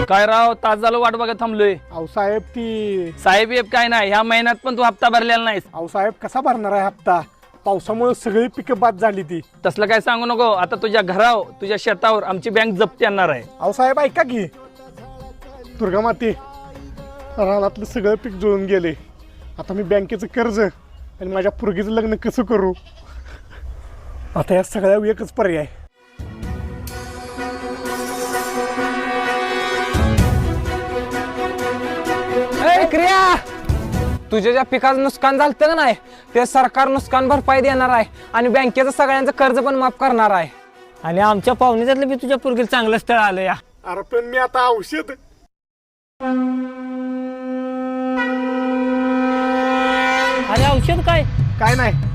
काय राव, तास झालं वाट बघत थांबलोय. अहो साहेब ती साहेब येब काय नाही, ह्या महिन्यात पण तू हप्ता भरलेला नाहीस. अहो साहेब कसा भरणार आहे हप्ता? पावसामुळे सगळी पिकं बाद झाली ती. तसलं काय सांगू नको. आता तुझ्या घरावर तुझ्या शेतावर आमची बँक जप्ती आणणार आहे. अहो साहेब ऐका की, दुर्गा माते रानातलं सगळं पीक जुळून गेले. आता मी बँकेचं कर्ज आणि माझ्या पोरगीचं लग्न कसं करू? आता या सगळ्या एकच पर्याय. क्रिया तुझ्या ज्या पिकाचं नुकसान झालं का नाही ते सरकार नुकसान भरपाई देणार आहे आणि बँकेचं सगळ्यांचं कर्ज पण माफ करणार आहे. आणि आमच्या पाहुण्यातलं बी तुझ्या पोरगीला चांगलं स्थळ आलं या. अरे पण मी आता औषध आणि औषध काय? काय नाही.